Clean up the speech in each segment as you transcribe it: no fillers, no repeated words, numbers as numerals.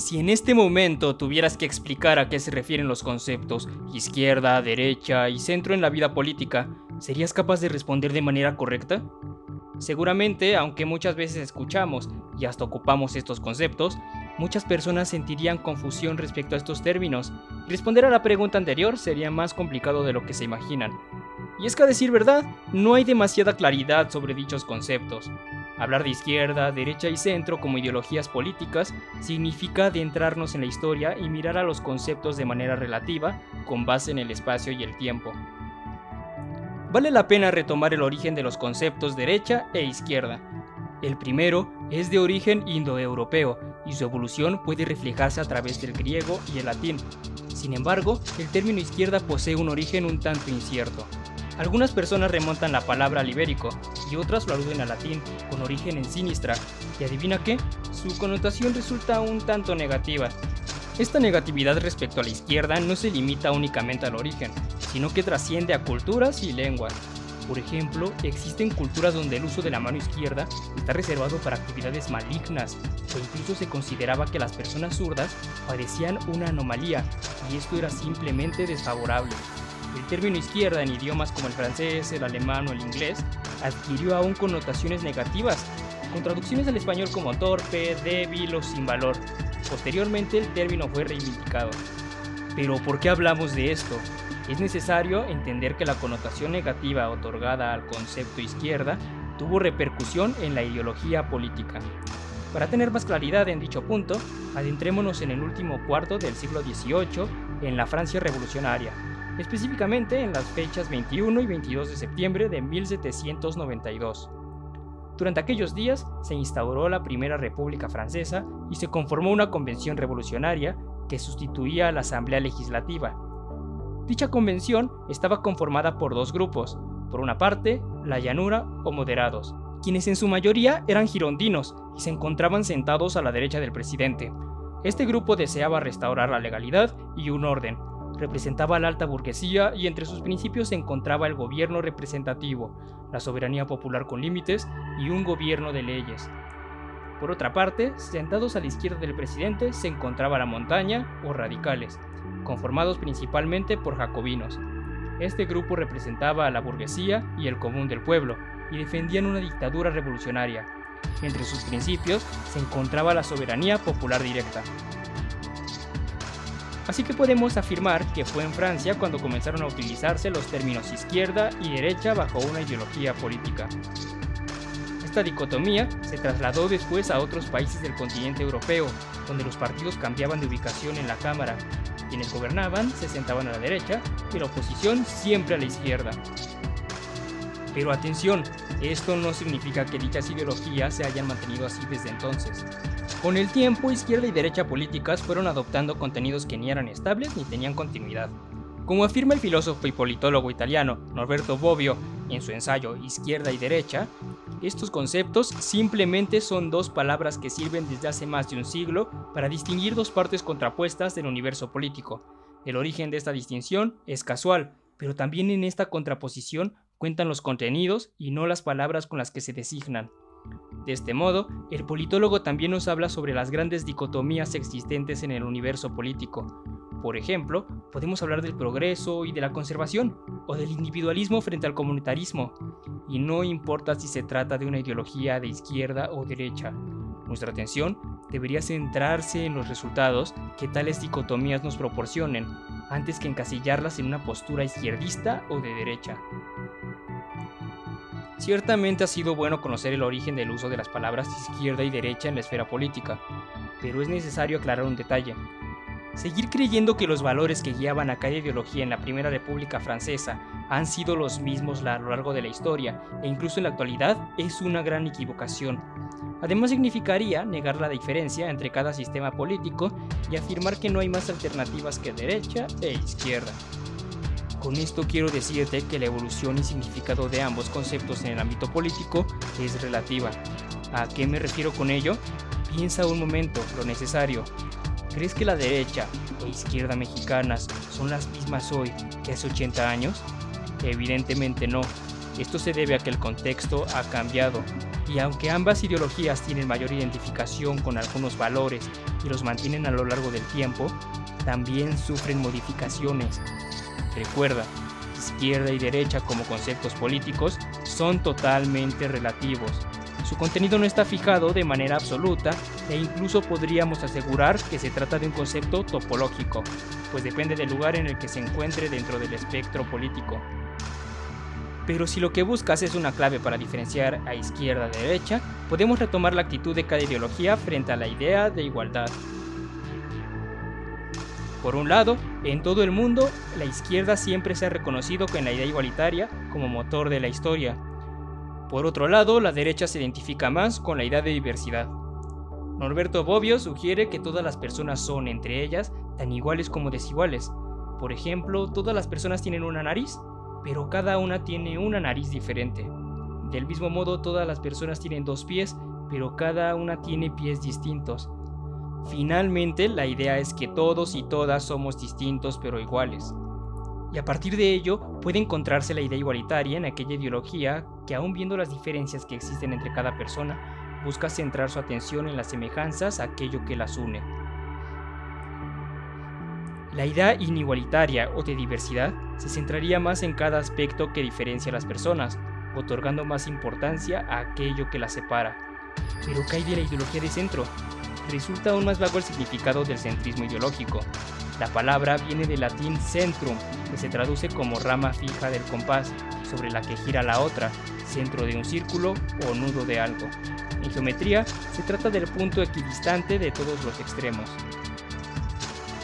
Si en este momento tuvieras que explicar a qué se refieren los conceptos izquierda, derecha y centro en la vida política, ¿serías capaz de responder de manera correcta? Seguramente, aunque muchas veces escuchamos y hasta ocupamos estos conceptos, muchas personas sentirían confusión respecto a estos términos, y responder a la pregunta anterior sería más complicado de lo que se imaginan. Y es que a decir verdad, no hay demasiada claridad sobre dichos conceptos. Hablar de izquierda, derecha y centro como ideologías políticas significa adentrarnos en la historia y mirar a los conceptos de manera relativa, con base en el espacio y el tiempo. Vale la pena retomar el origen de los conceptos derecha e izquierda. El primero es de origen indoeuropeo y su evolución puede reflejarse a través del griego y el latín. Sin embargo, el término izquierda posee un origen un tanto incierto. Algunas personas remontan la palabra al ibérico y otras lo aluden al latín, con origen en sinistra, y adivina qué, su connotación resulta un tanto negativa. Esta negatividad respecto a la izquierda no se limita únicamente al origen, sino que trasciende a culturas y lenguas. Por ejemplo, existen culturas donde el uso de la mano izquierda está reservado para actividades malignas, o incluso se consideraba que las personas zurdas padecían una anomalía, y esto era simplemente desfavorable. El término izquierda en idiomas como el francés, el alemán o el inglés adquirió aún connotaciones negativas, con traducciones al español como torpe, débil o sin valor. Posteriormente el término fue reivindicado. Pero ¿por qué hablamos de esto? Es necesario entender que la connotación negativa otorgada al concepto izquierda tuvo repercusión en la ideología política. Para tener más claridad en dicho punto, adentrémonos en el último cuarto del siglo XVIII en la Francia revolucionaria, específicamente en las fechas 21 y 22 de septiembre de 1792. Durante aquellos días se instauró la Primera República Francesa y se conformó una convención revolucionaria que sustituía a la Asamblea Legislativa. Dicha convención estaba conformada por dos grupos, por una parte, la llanura o moderados, quienes en su mayoría eran girondinos y se encontraban sentados a la derecha del presidente. Este grupo deseaba restaurar la legalidad y un orden. Representaba a la alta burguesía y entre sus principios se encontraba el gobierno representativo, la soberanía popular con límites y un gobierno de leyes. Por otra parte, sentados a la izquierda del presidente se encontraba la montaña o radicales, conformados principalmente por jacobinos. Este grupo representaba a la burguesía y el común del pueblo y defendían una dictadura revolucionaria. Entre sus principios se encontraba la soberanía popular directa. Así que podemos afirmar que fue en Francia cuando comenzaron a utilizarse los términos izquierda y derecha bajo una ideología política. Esta dicotomía se trasladó después a otros países del continente europeo, donde los partidos cambiaban de ubicación en la Cámara. Quienes gobernaban se sentaban a la derecha y la oposición siempre a la izquierda. Pero atención, esto no significa que dichas ideologías se hayan mantenido así desde entonces. Con el tiempo, izquierda y derecha políticas fueron adoptando contenidos que ni eran estables ni tenían continuidad. Como afirma el filósofo y politólogo italiano Norberto Bobbio en su ensayo Izquierda y Derecha, estos conceptos simplemente son dos palabras que sirven desde hace más de un siglo para distinguir dos partes contrapuestas del universo político. El origen de esta distinción es casual, pero también en esta contraposición cuentan los contenidos y no las palabras con las que se designan. De este modo, el politólogo también nos habla sobre las grandes dicotomías existentes en el universo político. Por ejemplo, podemos hablar del progreso y de la conservación, o del individualismo frente al comunitarismo, y no importa si se trata de una ideología de izquierda o derecha. Nuestra atención debería centrarse en los resultados que tales dicotomías nos proporcionen, antes que encasillarlas en una postura izquierdista o de derecha. Ciertamente ha sido bueno conocer el origen del uso de las palabras izquierda y derecha en la esfera política, pero es necesario aclarar un detalle. Seguir creyendo que los valores que guiaban a cada ideología en la Primera República Francesa han sido los mismos a lo largo de la historia e incluso en la actualidad es una gran equivocación. Además significaría negar la diferencia entre cada sistema político y afirmar que no hay más alternativas que derecha e izquierda. Con esto quiero decirte que la evolución y significado de ambos conceptos en el ámbito político es relativa. ¿A qué me refiero con ello? Piensa un momento, lo necesario. ¿Crees que la derecha e izquierda mexicanas son las mismas hoy que hace 80 años? Evidentemente no. Esto se debe a que el contexto ha cambiado. Y aunque ambas ideologías tienen mayor identificación con algunos valores y los mantienen a lo largo del tiempo, también sufren modificaciones. Recuerda, izquierda y derecha como conceptos políticos son totalmente relativos. Su contenido no está fijado de manera absoluta e incluso podríamos asegurar que se trata de un concepto topológico, pues depende del lugar en el que se encuentre dentro del espectro político. Pero si lo que buscas es una clave para diferenciar a izquierda de derecha, podemos retomar la actitud de cada ideología frente a la idea de igualdad. Por un lado, en todo el mundo, la izquierda siempre se ha reconocido con la idea igualitaria como motor de la historia. Por otro lado, la derecha se identifica más con la idea de diversidad. Norberto Bobbio sugiere que todas las personas son, entre ellas, tan iguales como desiguales. Por ejemplo, todas las personas tienen una nariz, pero cada una tiene una nariz diferente. Del mismo modo, todas las personas tienen 2 pies, pero cada una tiene pies distintos. Finalmente, la idea es que todos y todas somos distintos pero iguales. Y a partir de ello, puede encontrarse la idea igualitaria en aquella ideología que, aun viendo las diferencias que existen entre cada persona, busca centrar su atención en las semejanzas a aquello que las une. La idea inigualitaria o de diversidad se centraría más en cada aspecto que diferencia a las personas, otorgando más importancia a aquello que las separa. Pero ¿qué hay de la ideología de centro? Resulta aún más vago el significado del centrismo ideológico. La palabra viene del latín centrum, que se traduce como rama fija del compás, sobre la que gira la otra, centro de un círculo o nudo de algo. En geometría, se trata del punto equidistante de todos los extremos.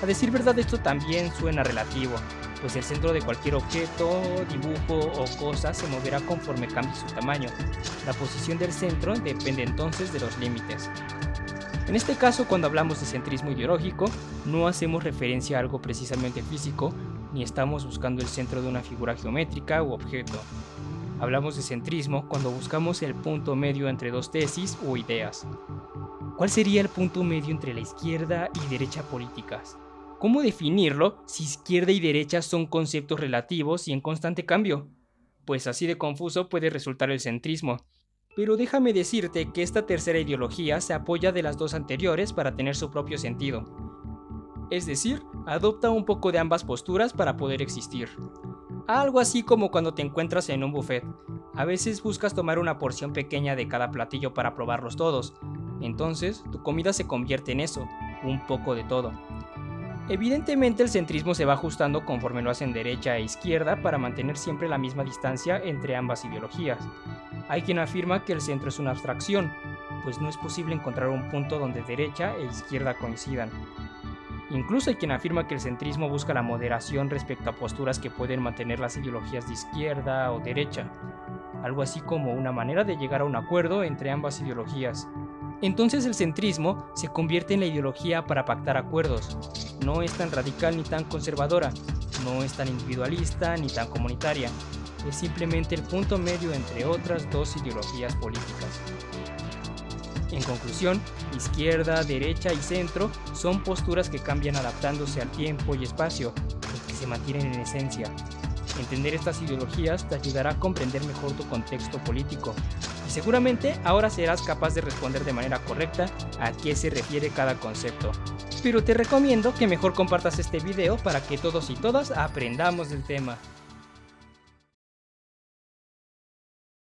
A decir verdad, esto también suena relativo, pues el centro de cualquier objeto, dibujo o cosa se moverá conforme cambie su tamaño. La posición del centro depende entonces de los límites. En este caso, cuando hablamos de centrismo ideológico, no hacemos referencia a algo precisamente físico, ni estamos buscando el centro de una figura geométrica u objeto. Hablamos de centrismo cuando buscamos el punto medio entre 2 tesis o ideas. ¿Cuál sería el punto medio entre la izquierda y derecha políticas? ¿Cómo definirlo si izquierda y derecha son conceptos relativos y en constante cambio? Pues así de confuso puede resultar el centrismo. Pero déjame decirte que esta tercera ideología se apoya de las 2 anteriores para tener su propio sentido. Es decir, adopta un poco de ambas posturas para poder existir. Algo así como cuando te encuentras en un buffet. A veces buscas tomar una porción pequeña de cada platillo para probarlos todos. Entonces, tu comida se convierte en eso, un poco de todo. Evidentemente el centrismo se va ajustando conforme lo hacen derecha e izquierda para mantener siempre la misma distancia entre ambas ideologías. Hay quien afirma que el centro es una abstracción, pues no es posible encontrar un punto donde derecha e izquierda coincidan. Incluso hay quien afirma que el centrismo busca la moderación respecto a posturas que pueden mantener las ideologías de izquierda o derecha, algo así como una manera de llegar a un acuerdo entre ambas ideologías. Entonces el centrismo se convierte en la ideología para pactar acuerdos. No es tan radical ni tan conservadora, no es tan individualista ni tan comunitaria. Es simplemente el punto medio entre otras 2 ideologías políticas. En conclusión, izquierda, derecha y centro son posturas que cambian adaptándose al tiempo y espacio, pues que se mantienen en esencia. Entender estas ideologías te ayudará a comprender mejor tu contexto político y seguramente ahora serás capaz de responder de manera correcta a qué se refiere cada concepto. Pero te recomiendo que mejor compartas este video para que todos y todas aprendamos del tema.